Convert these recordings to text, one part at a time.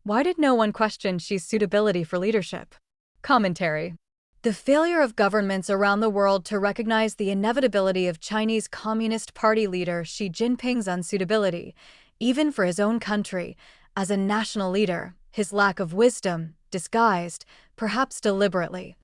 Why did no one question Xi's suitability for leadership? Commentary. The failure of governments around the world to recognize the inevitability of Chinese Communist Party leader Xi Jinping's unsuitability, even for his own country, as a national leader, his lack of wisdom, disguised, perhaps deliberately,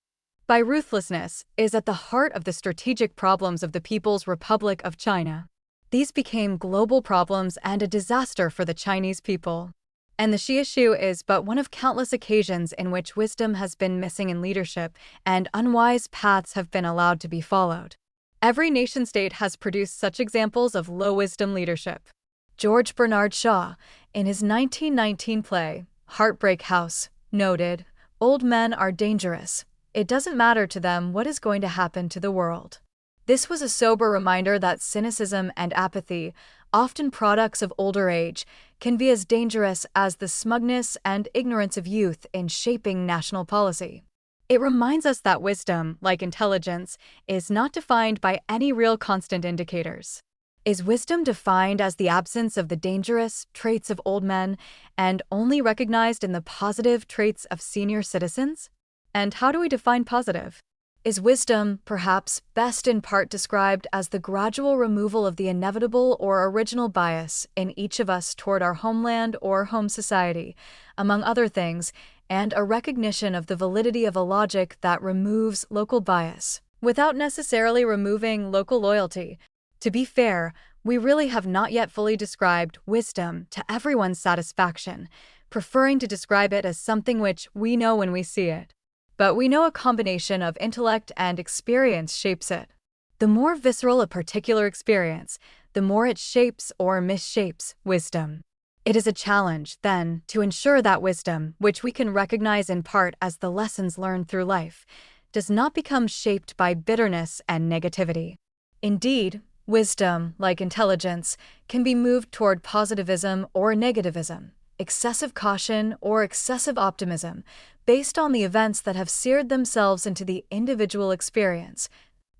by ruthlessness, is at the heart of the strategic problems of the People's Republic of China. These became global problems and a disaster for the Chinese people. And the Xi issue is but one of countless occasions in which wisdom has been missing in leadership and unwise paths have been allowed to be followed. Every nation-state has produced such examples of low-wisdom leadership. George Bernard Shaw, in his 1919 play, Heartbreak House, noted, "Old men are dangerous. It doesn't matter to them what is going to happen to the world." This was a sober reminder that cynicism and apathy, often products of older age, can be as dangerous as the smugness and ignorance of youth in shaping national policy. It reminds us that wisdom, like intelligence, is not defined by any real constant indicators. Is wisdom defined as the absence of the dangerous traits of old men and only recognized in the positive traits of senior citizens? And how do we define positive? Is wisdom, perhaps, best in part described as the gradual removal of the inevitable or original bias in each of us toward our homeland or home society, among other things, and a recognition of the validity of a logic that removes local bias, without necessarily removing local loyalty? To be fair, we really have not yet fully described wisdom to everyone's satisfaction, preferring to describe it as something which we know when we see it. But we know a combination of intellect and experience shapes it. The more visceral a particular experience, the more it shapes or misshapes wisdom. It is a challenge, then, to ensure that wisdom, which we can recognize in part as the lessons learned through life, does not become shaped by bitterness and negativity. Indeed, wisdom, like intelligence, can be moved toward positivism or negativism, excessive caution or excessive optimism, based on the events that have seared themselves into the individual experience,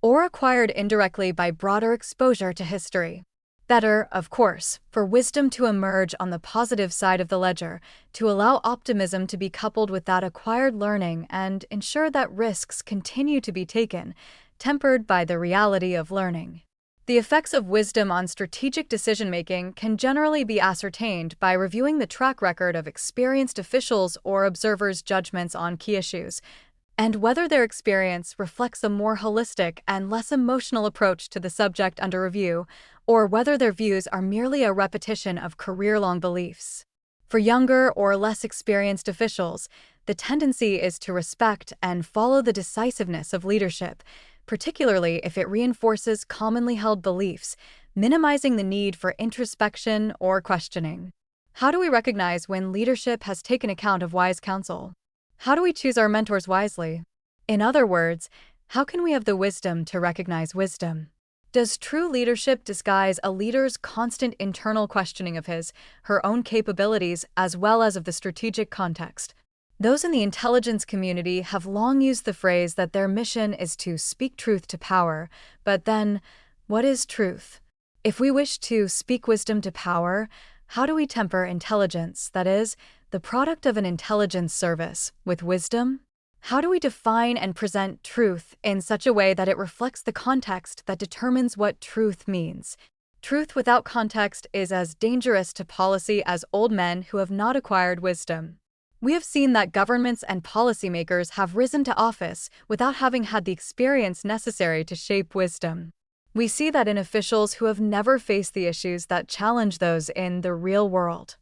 or acquired indirectly by broader exposure to history. Better, of course, for wisdom to emerge on the positive side of the ledger, to allow optimism to be coupled with that acquired learning and ensure that risks continue to be taken, tempered by the reality of learning. The effects of wisdom on strategic decision-making can generally be ascertained by reviewing the track record of experienced officials or observers' judgments on key issues, and whether their experience reflects a more holistic and less emotional approach to the subject under review, or whether their views are merely a repetition of career-long beliefs. For younger or less experienced officials, the tendency is to respect and follow the decisiveness of leadership, particularly if it reinforces commonly held beliefs, minimizing the need for introspection or questioning. How do we recognize when leadership has taken account of wise counsel? How do we choose our mentors wisely? In other words, how can we have the wisdom to recognize wisdom? Does true leadership disguise a leader's constant internal questioning of her own capabilities as well as of the strategic context? Those in the intelligence community have long used the phrase that their mission is to speak truth to power, but then, what is truth? If we wish to speak wisdom to power, how do we temper intelligence, that is, the product of an intelligence service, with wisdom? How do we define and present truth in such a way that it reflects the context that determines what truth means? Truth without context is as dangerous to policy as old men who have not acquired wisdom. We have seen that governments and policymakers have risen to office without having had the experience necessary to shape wisdom. We see that in officials who have never faced the issues that challenge those in the real world.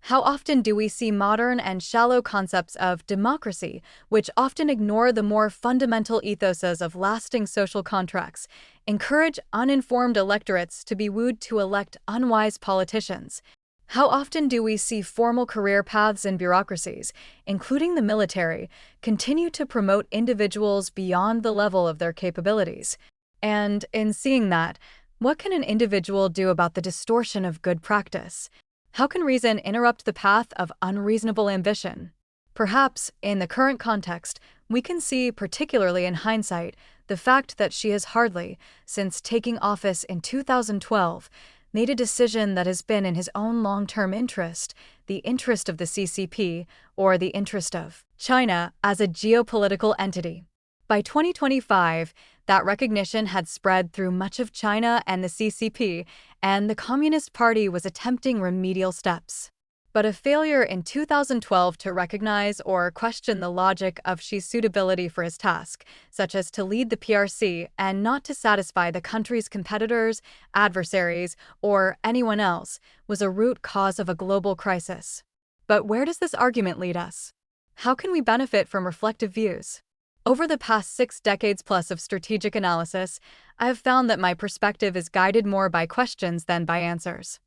How often do we see modern and shallow concepts of democracy, which often ignore the more fundamental ethoses of lasting social contracts, encourage uninformed electorates to be wooed to elect unwise politicians? How often do we see formal career paths in bureaucracies, including the military, continue to promote individuals beyond the level of their capabilities? And in seeing that, what can an individual do about the distortion of good practice? How can reason interrupt the path of unreasonable ambition? Perhaps, in the current context, we can see, particularly in hindsight, the fact that she has hardly, since taking office in 2012, made a decision that has been in his own long-term interest, the interest of the CCP, or the interest of China as a geopolitical entity. By 2025, that recognition had spread through much of China and the CCP, and the Communist Party was attempting remedial steps. But a failure in 2012 to recognize or question the logic of Xi's suitability for his task, such as to lead the PRC and not to satisfy the country's competitors, adversaries, or anyone else, was a root cause of a global crisis. But where does this argument lead us? How can we benefit from reflective views? Over the past 6 decades plus of strategic analysis, I have found that my perspective is guided more by questions than by answers.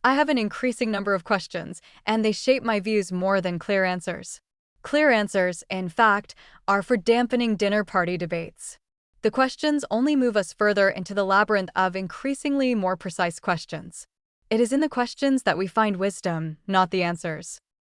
I have an increasing number of questions, and they shape my views more than clear answers. Clear answers, in fact, are for dampening dinner party debates. The questions only move us further into the labyrinth of increasingly more precise questions. It is in the questions that we find wisdom, not the answers.